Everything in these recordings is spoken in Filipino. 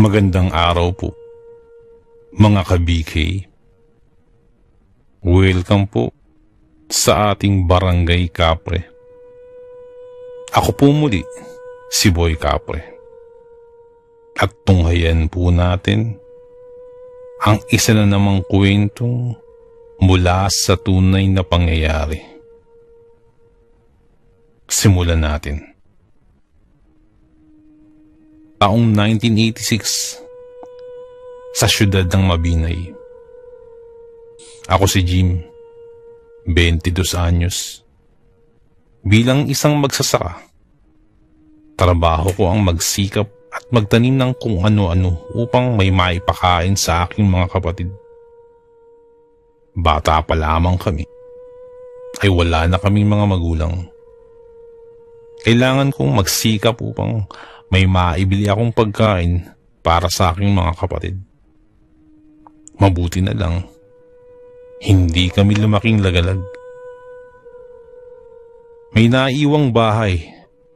Magandang araw po, mga ka-BK. Welcome po sa ating Barangay Kapre. Ako po muli, si Boy Kapre. At tunghayan po natin ang isa na namang kwentong mula sa tunay na pangyayari. Simulan natin. Taong 1986, sa siyudad ng Mabinay. Ako si Jim, 22 anyos. Bilang isang magsasaka, trabaho ko ang magsikap at magtanim ng kung ano-ano upang may maipakain sa aking mga kapatid. Bata pa lamang kami, ay wala na kaming mga magulang. Kailangan kong magsikap upang may maibili akong pagkain para sa aking mga kapatid. Mabuti na lang, hindi kami lumaking lagalag. May naiwang bahay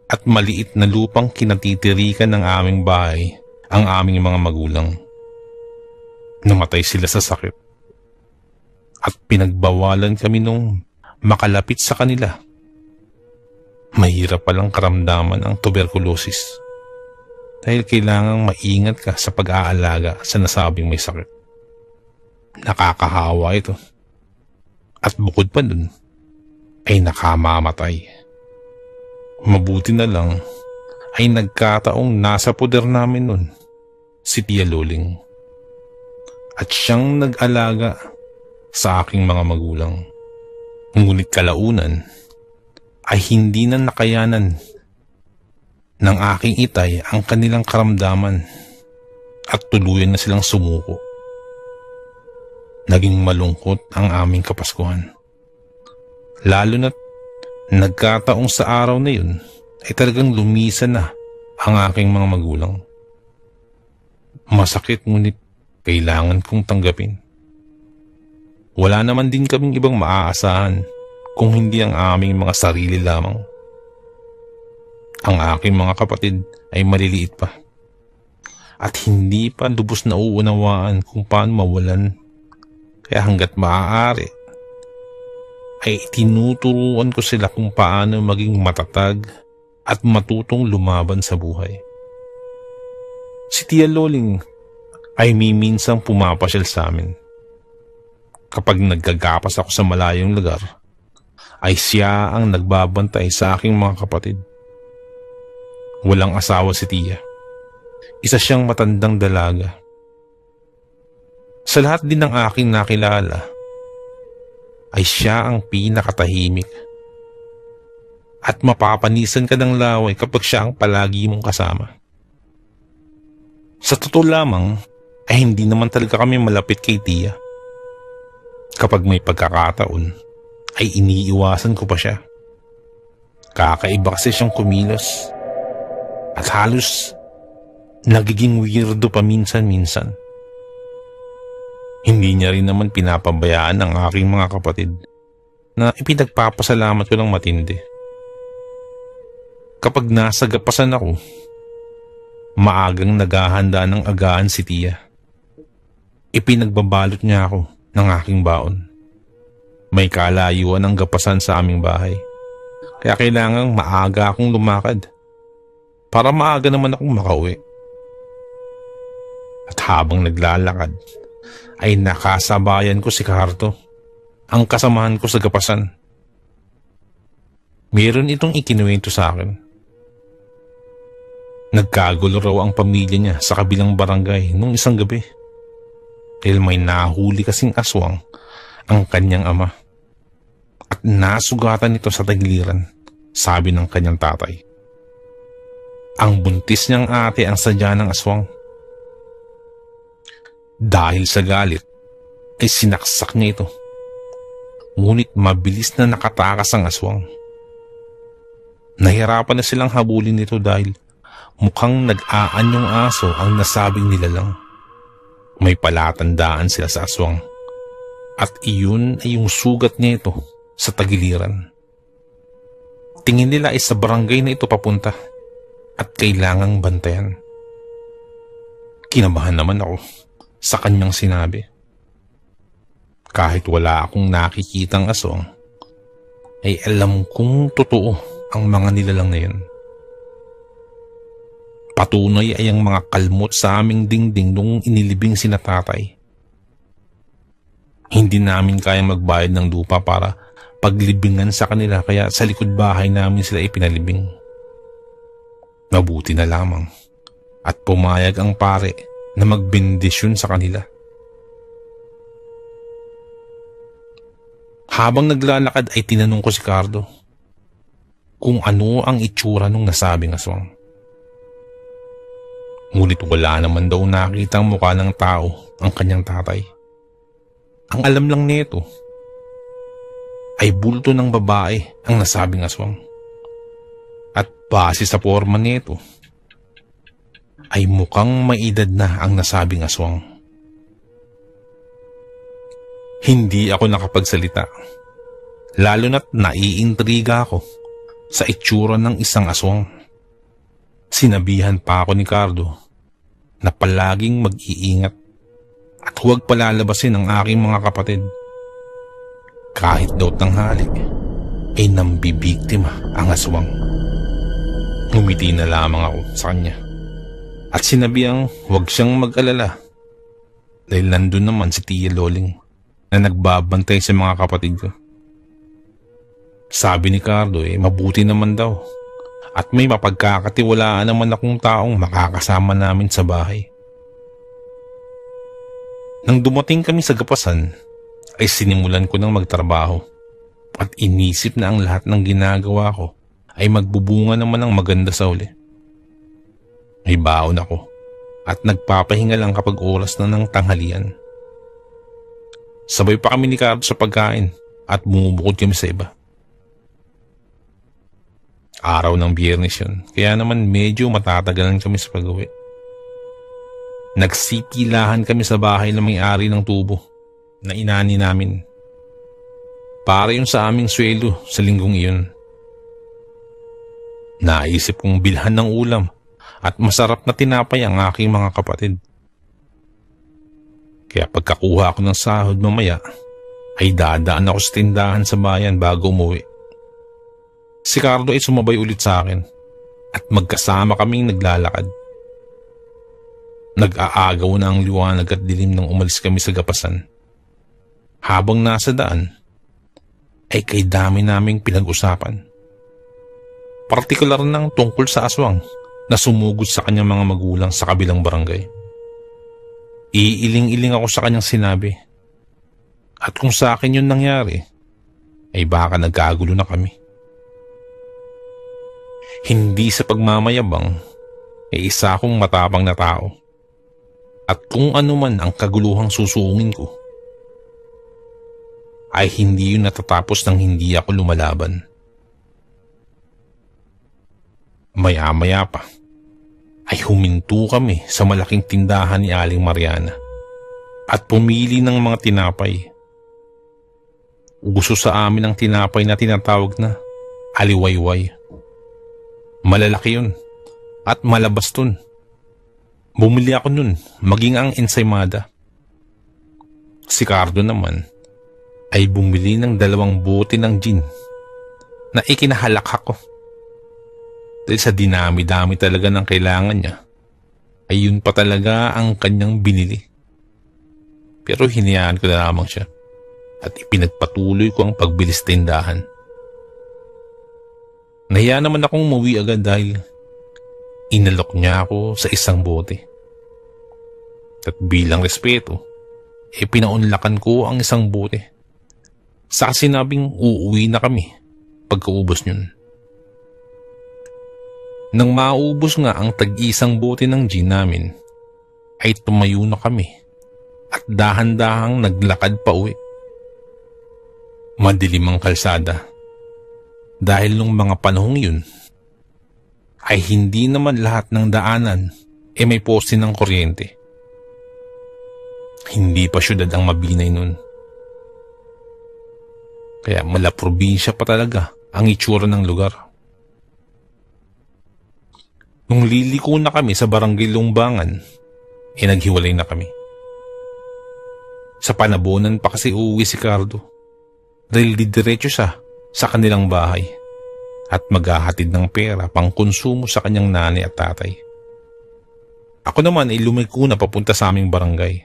at maliit na lupang kinatitirikan ng aming bahay ang aming mga magulang. Namatay sila sa sakit at pinagbawalan kami nung makalapit sa kanila. Mahirap palang karamdaman ang tuberculosis dahil kailangang maingat ka sa pag-aalaga sa nasabing may sakit. Nakakahawa ito. At bukod pa dun, ay nakamamatay. Mabuti na lang ay nagkataong nasa poder namin nun si Tia Loling. At siyang nag-alaga sa aking mga magulang. Ngunit kalaunan ay hindi na nakayanan ng aking itay ang kanilang karamdaman at tuluyan na silang sumuko. Naging malungkot ang aming Kapaskuhan. Lalo na't nagkataong sa araw na yun ay talagang lumisan na ang aking mga magulang. Masakit ngunit kailangan kong tanggapin. Wala naman din kaming ibang maaasahan kung hindi ang aming mga sarili lamang. Ang aking mga kapatid ay maliliit pa at hindi pa lubos na uunawaan kung paano mawalan. Kaya hanggat maaari ay tinuturuan ko sila kung paano maging matatag at matutong lumaban sa buhay. Si Tia Loling ay minsang pumapasyal sa amin. Kapag naggagapas ako sa malayong lugar, ay siya ang nagbabantay sa aking mga kapatid. Walang asawa si Tia. Isa siyang matandang dalaga. Sa lahat din ng aking nakilala, ay siya ang pinakatahimik. At mapapanisan ka ng laway kapag siya ang palagi mong kasama. Sa totoo lamang, ay hindi naman talaga kami malapit kay Tia. Kapag may pagkakataon, ay iniiwasan ko pa siya. Kakaiba kasi siyang kumilos. At halos nagiging weirdo pa minsan-minsan. Hindi niya rin naman pinapabayaan ang aking mga kapatid na ipinagpapasalamat ko ng matindi. Kapag nasa gapasan ako, maagang naghahanda ng agahan si Tia. Ipinagbabalot niya ako ng aking baon. May kalayuan ng gapasan sa aming bahay, kaya kailangang maaga akong lumakad para maaga naman akong makauwi. At habang naglalakad, ay nakasabayan ko si Carto, ang kasamahan ko sa gapasan. Meron itong ikinuwento sa akin. Nagkagulo raw ang pamilya niya sa kabilang barangay nung isang gabi dahil may nahuli kasing aswang ang kanyang ama at nasugatan ito sa tagiliran, sabi ng kanyang tatay. Ang buntis niyang ate ang sadya ng aswang. Dahil sa galit, ay sinaksak niya ito. Ngunit mabilis na nakatakas ang aswang. Nahirapan na silang habulin ito dahil mukhang nag-aanyong aso ang nasabing nilalang. May palatandaan sila sa aswang. At iyon ay yung sugat niya ito sa tagiliran. Tingin nila ay sa barangay na ito papunta at kailangang bantayan. Kinabahan naman ako sa kanyang sinabi. Kahit wala akong nakikitang aswang, ay alam kong totoo ang mga nilalang na yun. Patunay ay ang mga kalmot sa aming dingding nung inilibing sina tatay. Hindi namin kayang magbayad ng lupa para paglibingan sa kanila, kaya sa likod bahay namin sila ipinalibing. Mabuti na lamang at pumayag ang pare na magbendisyon sa kanila. Habang naglalakad ay tinanong ko si Cardo kung ano ang itsura nung nasabing aswang. Ngunit wala naman daw nakitang mukha ng tao ang kanyang tatay. Ang alam lang nito ay bulto ng babae ang nasabing aswang. At base sa forma nito ay mukhang may edad na ang nasabing aswang. Hindi ako nakapagsalita, lalo na't naiintriga ako sa itsura ng isang aswang. Sinabihan pa ako ni Cardo na palaging mag-iingat at huwag palalabasin ang aking mga kapatid. Kahit daw tanghali, ay nambibiktima ang aswang. Ngumiti na lamang ako sa kanya at sinabihang huwag siyang mag-alala dahil nandun naman si Tia Loling na nagbabantay sa mga kapatid ko. Sabi ni Cardo mabuti naman daw at may mapagkakatiwalaan naman akong taong makakasama namin sa bahay. Nang dumating kami sa gapasan, ay sinimulan ko ng magtrabaho at inisip na ang lahat ng ginagawa ko ay magbubunga naman ng maganda sa uli. May baon ako at nagpapahinga lang kapag oras na ng tanghalian. Sabay pa kami ni Cardo sa pagkain at bumubukod kami sa iba. Araw ng Biyernes yun, kaya naman medyo matatagalan kami sa pag-uwi. Nagsikilahan kami sa bahay na may-ari ng tubo na inani namin. Para yun sa aming sweldo sa linggong iyon. Naisip kong bilhan ng ulam at masarap na tinapay ang aking mga kapatid. Kaya pagkakuha ko ng sahod mamaya, ay dadaan ako sa tindahan sa bayan bago umuwi. Si Carlo ay sumabay ulit sa akin at magkasama kaming naglalakad. Nag-aagaw na ang liwanag at dilim nang umalis kami sa gapasan. Habang nasa daan, ay kay dami naming pinag-usapan. Partikular nang tungkol sa aswang na sumugod sa kanyang mga magulang sa kabilang barangay. Iiling-iling ako sa kanyang sinabi. At kung sa akin yun nangyari, ay baka nagkagulo na kami. Hindi sa pagmamayabang, ay isa akong matapang na tao. At kung ano man ang kaguluhang susungin ko, ay hindi yun natatapos nang hindi ako lumalaban. Maya-maya pa, ay huminto kami sa malaking tindahan ni Aling Mariana at pumili ng mga tinapay. Gusto sa amin ang tinapay na tinatawag na aliwayway. Malalaki yun at malabaston. Bumili ako nun, maging ang ensaymada. Si Cardo naman ay bumili ng 2 bote ng gin na ikinahalak ako. Dahil sa dinami-dami talaga ng kailangan niya, ay yun pa talaga ang kanyang binili. Pero hinayaan ko na lamang siya at ipinagpatuloy ko ang pagbilis tindahan. Nahiya naman akong umuwi agad dahil inalok niya ako sa isang bote. At bilang respeto, pinaunlakan ko ang isang bote. Sa sinabing uuwi na kami pagkaubos niyon. Nang maubos nga ang tag-isang bote ng gin namin, ay tumayo na kami at dahan-dahang naglakad pa uwi. Madilim ang kalsada dahil nung mga panahong yun, ay hindi naman lahat ng daanan may poste ng kuryente. Hindi pa syudad ang Mabinay nun. Kaya mala-probinsya pa talaga ang itsura ng lugar. Nung liliko na kami sa barangay Lumbangan, naghiwalay na kami. Sa panabonan pa kasi uuwi si Cardo dahil didiretso siya sa kanilang bahay at maghahatid ng pera pang konsumo sa kanyang nanay at tatay. Ako naman ay lumiko na papunta sa aming barangay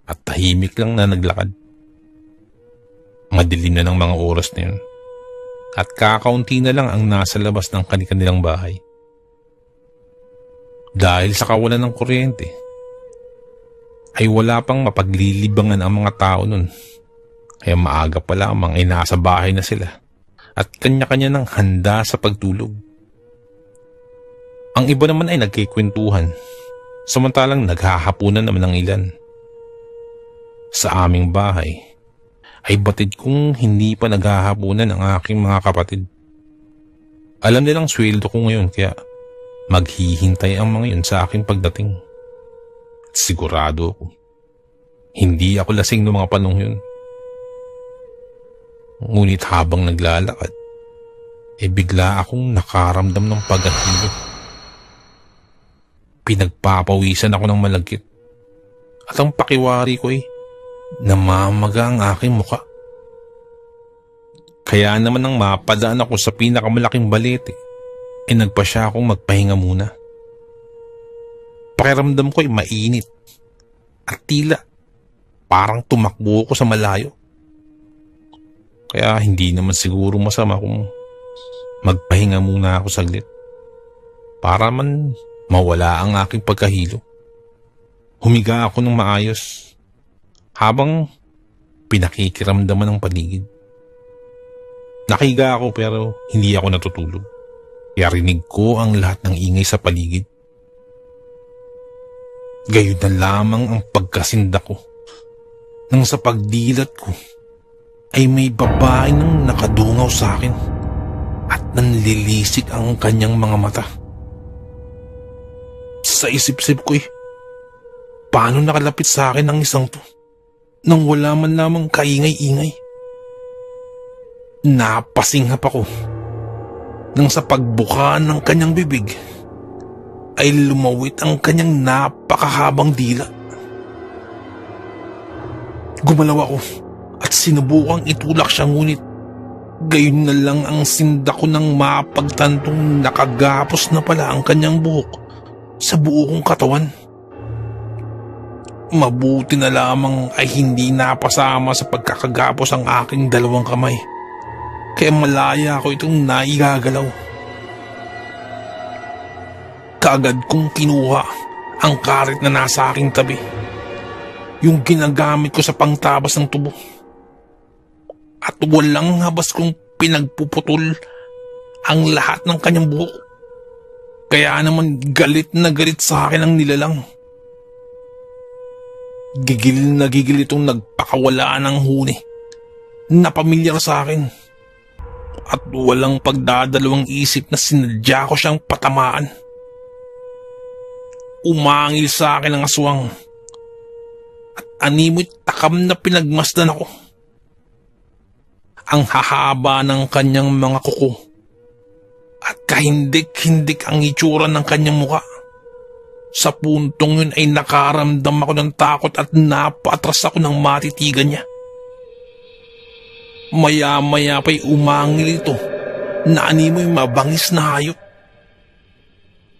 at tahimik lang na naglakad. Madilim na ng mga oras na yun at kakaunti na lang ang nasa labas ng kanilang bahay. Dahil sa kawalan ng kuryente, ay wala pang mapaglilibangan ang mga tao nun. Kaya maaga pa lamang ay nasa bahay na sila at kanya-kanya ng handa sa pagtulog. Ang iba naman ay nagkikwentuhan, samantalang naghahapunan naman ng ilan. Sa aming bahay, ay batid kong hindi pa naghahapunan ang aking mga kapatid. Alam nilang sweldo ko ngayon kaya maghihintay ang mga yun sa aking pagdating. Sigurado ako, hindi ako lasing noong mga panong yun. Ngunit habang naglalakad, bigla akong nakaramdam ng paghahilo. Pinagpapawisan ako ng malagkit at ang pakiwari ko ay namamaga ang aking muka. Kaya naman nang mapadaan ako sa pinakamalaking balete, nagpasya akong magpahinga muna. Pakiramdam ko ay mainit at tila parang tumakbo ko sa malayo. Kaya hindi naman siguro masama kung magpahinga muna ako saglit para man mawala ang aking pagkahilo. Humiga ako ng maayos habang pinakikiramdaman ng paligid. Nakahiga ako pero hindi ako natutulog. Kaya rinig ko ang lahat ng ingay sa paligid. Gayon na lamang ang pagkasinda ko nang sa pagdilat ko ay may babae nang nakadungaw sa akin at nanlilisik ang kanyang mga mata. Sa isip-isip ko paano nakalapit sa akin ang isang to nang wala man lamang kaingay-ingay. Napasinghap ako nang sa pagbukaan ng kanyang bibig ay lumawit ang kanyang napakahabang dila. Gumalaw ako at sinubukang itulak siya, ngunit gayon na lang ang sinda ko nang mapagtantong nakagapos na pala ang kanyang buhok sa buo kong katawan. Mabuti na lamang ay hindi napasama sa pagkakagapos ang aking dalawang kamay, kaya malaya ko itong naigagalaw. Kaagad kong kinuha ang karet na nasa aking tabi, yung ginagamit ko sa pangtabas ng tubo. At walang habas kong pinagpuputol ang lahat ng kanyang buhok. Kaya naman galit na galit sa akin ang nilalang. Gigil na gigil itong nagpakawala ng huni na pamilyar sa akin. At walang pagdadalawang isip na sinadya ko siyang patamaan. Umangil sa akin ang aswang at animoy takam na pinagmasdan ako. Ang hahaba ng kanyang mga kuko at kahindik-hindik ang itsura ng kanyang muka. Sa puntong yun ay nakaramdam ako ng takot at napaatras ako ng matitigan niya. Maya-maya pa'y umangil ito na animoy mabangis na hayop.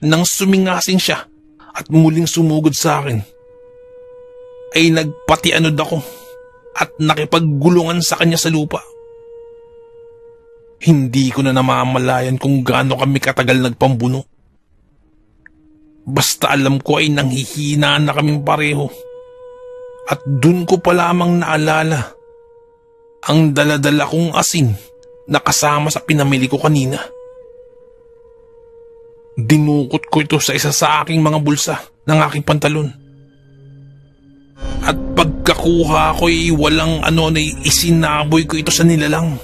Nang sumingasing siya at muling sumugod sa akin, ay nagpatianod ako at nakipaggulungan sa kanya sa lupa. Hindi ko na namamalayan kung gaano kami katagal nagpambuno. Basta alam ko ay nanghihina na kaming pareho. At dun ko pa lamang naalala ang daladala kong asin na kasama sa pinamili ko kanina. Dinukot ko ito sa isa sa aking mga bulsa ng aking pantalon. At pagkakuha ko ay walang ano na isinaboy ko ito sa nilalang.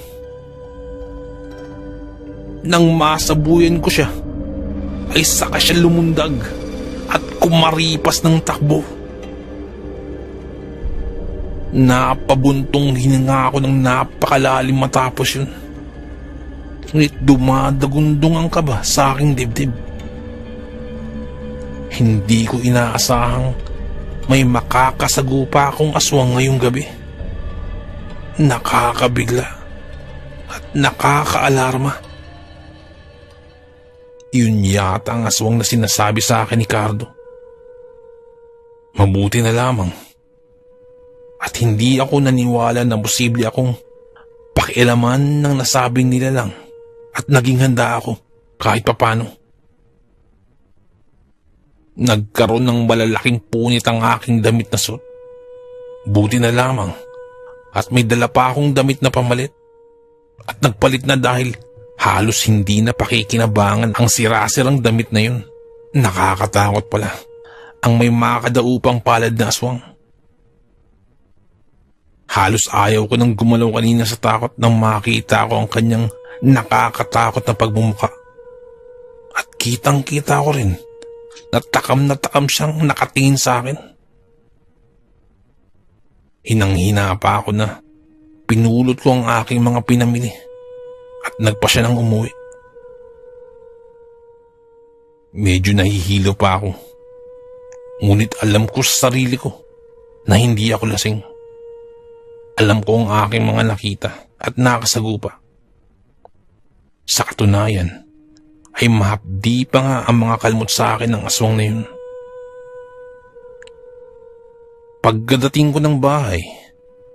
Nang masabuyan ko siya, ay saka siya lumundag at kumaripas ng takbo. Napabuntong hininga ako ng napakalalim matapos yun. Ngunit dumadagundong ang kaba sa aking dibdib. Hindi ko inaasahang may makakasagupa akong aswang ngayong gabi. Nakakabigla at nakakaalarma. Yun yata ang aswang na sinasabi sa akin ni Cardo. Mabuti na lamang at hindi ako naniwala na posible akong pakialaman ng nasabing nilalang at naging handa ako kahit papano. Nagkaroon ng malalaking punit ang aking damit na suot. Buti na lamang at may dala pa akong damit na pamalit at nagpalit na dahil halos hindi na pakikinabangan ang sirasirang damit na yun. Nakakatakot pala ang may makadaupang palad na aswang. Halos ayaw ko nang gumalaw kanina sa takot nang makita ko ang kanyang nakakatakot na pagmumuka. At kitang-kita ko rin na takam siyang nakatingin sa akin. Hinang-hina pa ako na pinulot ko ang aking mga pinamili at nagpa siya nang umuwi. Medyo nahihilo pa ako. Ngunit alam ko sa sarili ko na hindi ako lasing. Alam ko ang aking mga nakita at nakasagupa. Sa katunayan, ay mahapdi pa nga ang mga kalmot sa akin ng aswang na yun. Pagkadating ko ng bahay,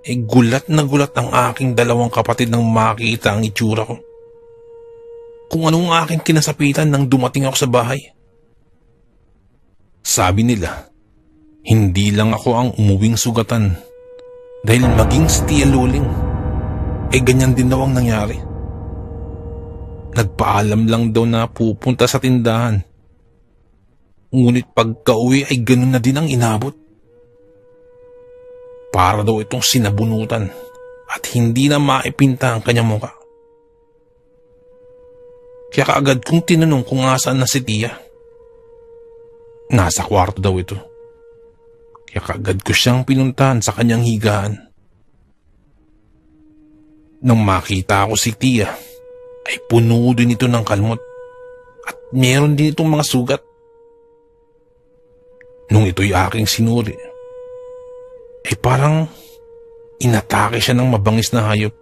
ay gulat na gulat ang aking dalawang kapatid nang makita ang itsura ko. Kung anong aking kinasapitan nang dumating ako sa bahay. Sabi nila, hindi lang ako ang umuwing sugatan dahil maging si Tia Luling ay ganyan din daw ang nangyari. Nagpaalam lang daw na pupunta sa tindahan. Ngunit pagka-uwi ay ganun na din ang inabot. Para daw itong sinabunutan at hindi na maipinta ang kanyang muka. Kaya kaagad kong tinanong kung asaan na si Tia. Nasa kwarto daw ito. Kaya kaagad ko siyang pinuntahan sa kanyang higaan. Nang makita ko si Tia, ay puno din ito ng kalmot at meron din itong mga sugat. Nung ito'y aking sinuri, ay parang inatake siya ng mabangis na hayop.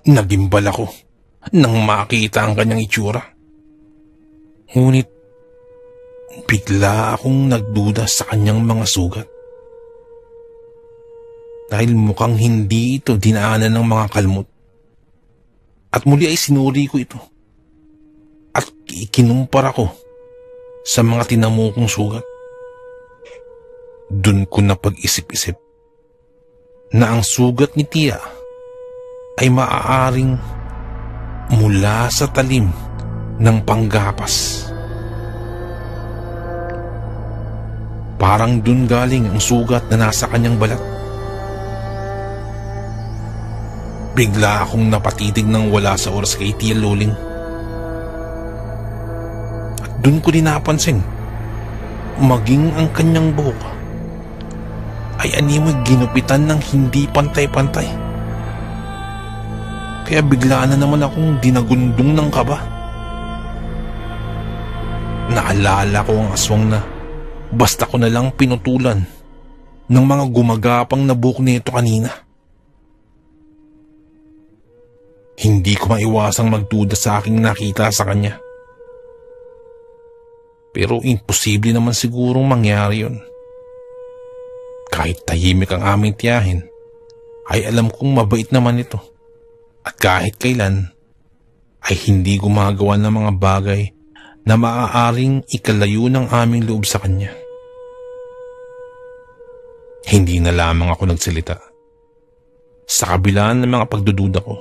Nagimbal ako nang makita ang kanyang itsura. Ngunit bigla akong nagduda sa kanyang mga sugat. Dahil mukhang hindi ito dinaanan ng mga kalmot. At muli ay sinuri ko ito. At ikinumpara ko sa mga tinamo kong sugat. Dun ko napag-isip-isip na ang sugat ni Tia ay maaaring mula sa talim ng panggapas. Parang dun galing ang sugat na nasa kanyang balat. Bigla akong napatitig ng wala sa oras kay Tia Luling. At dun ko din napansin, maging ang kanyang buhok ay animoy ginupitan ng hindi pantay-pantay. Kaya bigla na naman akong dinagundong ng kaba. Naalala ko ang aswang na basta ko na lang pinutulan ng mga gumagapang na buhok nito kanina. Hindi ko maiwasang magduda sa aking nakita sa kanya. Pero imposible naman sigurong mangyari yun. Kahit tahimik ang aming tiyahin, ay alam kong mabait naman ito. At kahit kailan, ay hindi gumagawa ng mga bagay na maaaring ikalayo ng aming loob sa kanya. Hindi na lamang ako nagsalita. Sa kabila ng mga pagdududa ko,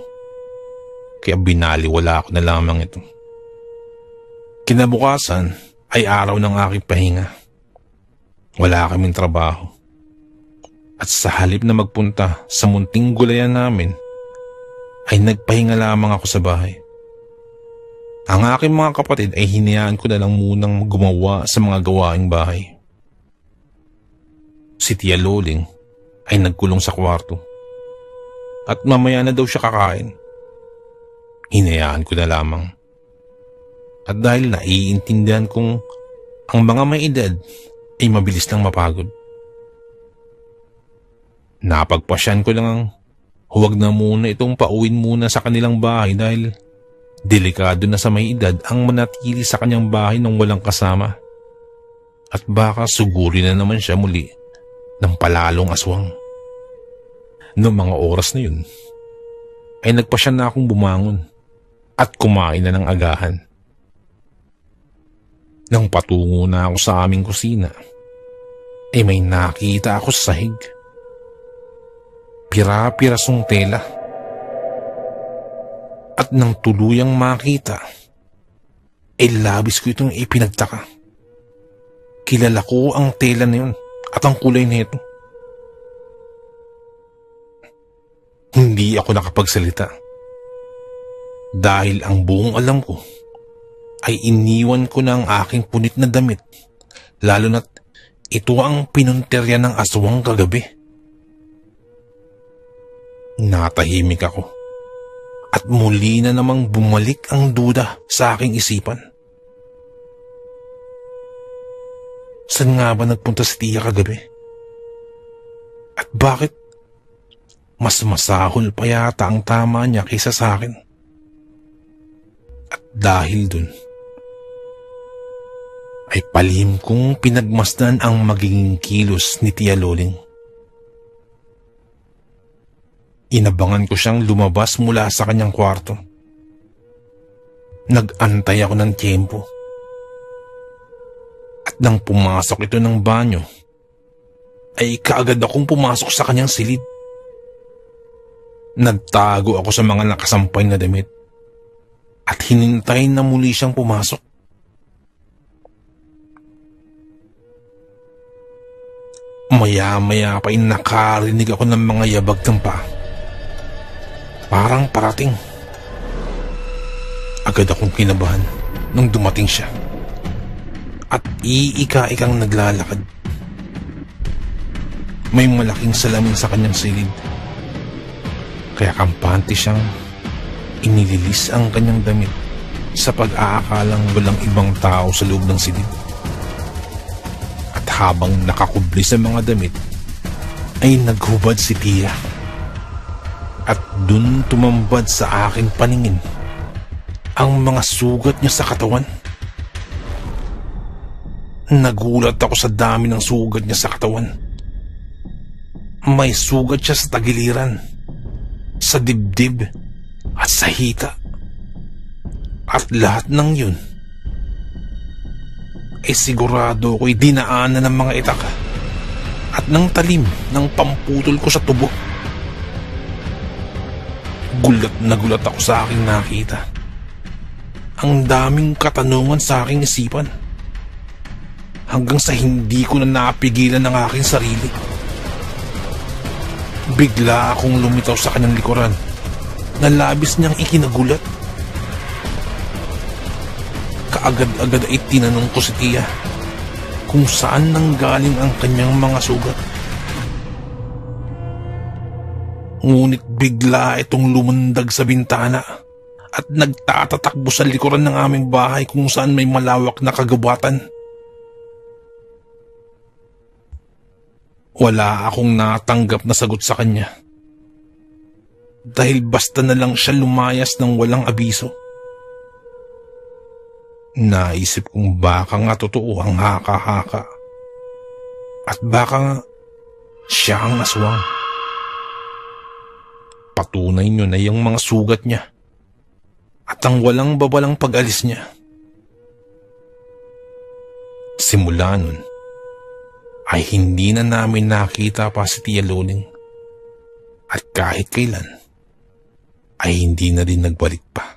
kaya binaliwala ko na lamang ito. Kinabukasan ay araw ng aking pahinga. Wala kaming trabaho. At sa halip na magpunta sa munting gulayan namin, ay nagpahinga lamang ako sa bahay. Ang aking mga kapatid ay hinayaan ko na lang munang gumawa sa mga gawaing bahay. Si Tia Luling ay nagkulong sa kwarto. At mamaya na daw siya kakain. Hinayaan ko na lamang. At dahil naiintindihan kong ang mga may edad ay mabilis lang mapagod. Napagpasyan ko lang ang huwag na muna itong pauwin muna sa kanilang bahay dahil delikado na sa may edad ang manatili sa kanyang bahay nang walang kasama. At baka sugurin na naman siya muli ng palalong aswang. Noong mga oras na yun, ay nagpasya na akong bumangon at kumain na ng agahan. Nang patungo na ako sa aming kusina, ay may nakita ako sa sahig. Pira-pirasong tela. At nang tuluyang makita, ay labis ko itong ipinagtaka. Kilala ko ang tela na yun at ang kulay nito. Hindi ako nakapagsalita dahil ang buong alam ko ay iniwan ko na ang aking punit na damit, lalo na't ito ang pinunterya ng aswang kagabi. Natahimik ako at muli na namang bumalik ang duda sa aking isipan. Saan nga ba nagpunta si Tia kagabi? At bakit mas masahol pa yata ang tama niya kaysa sa akin? At dahil dun, ay palihim kong pinagmasdan ang magiging kilos ni Tia Loling. Inabangan ko siyang lumabas mula sa kanyang kwarto. Nag-antay ako ng tiyempo. At nang pumasok ito ng banyo, ay kaagad akong pumasok sa kanyang silid. Nagtago ako sa mga nakasampay na damit at hinintay na muli siyang pumasok. Maya-maya pa nakarinig ako ng mga yabag ng paa. Parang parating. Agad akong kinabahan nung dumating siya at iika-ikang naglalakad. May malaking salamin sa kanyang silid, kaya kampante siyang inililis ang kanyang damit sa pag-aakalang walang ibang tao sa loob ng silid. At habang nakakubli sa mga damit, ay naghubad si Tia. At dun tumambad sa aking paningin ang mga sugat niya sa katawan. Nagulat ako sa dami ng sugat niya sa katawan. May sugat siya sa tagiliran, sa dibdib at sa hita. At lahat ng yun ay sigurado ko'y dinaanan ng mga itak at ng talim ng pamputol ko sa tubo. Gulat na gulat ako sa aking nakita. Ang daming katanungan sa aking isipan, hanggang sa hindi ko na napigilan ang aking sarili. Bigla akong lumitaw sa kanyang likuran na labis niyang ikinagulat. Kaagad-agad ay tinanong ko si Tia kung saan nanggaling ang kanyang mga sugat. Ngunit bigla itong lumundag sa bintana at nagtatatakbo sa likuran ng aming bahay kung saan may malawak na kagubatan. Wala akong natanggap na sagot sa kanya dahil basta na lang siya lumayas ng walang abiso. Naisip kong baka nga totoo ang haka-haka at baka nga siya ang aswang. Patunay nyo na yung mga sugat niya at ang walang babalang pag-alis niya. Simula nun, ay hindi na namin nakita pa si Tia Loling at kahit kailan ay hindi na rin nagbalik pa.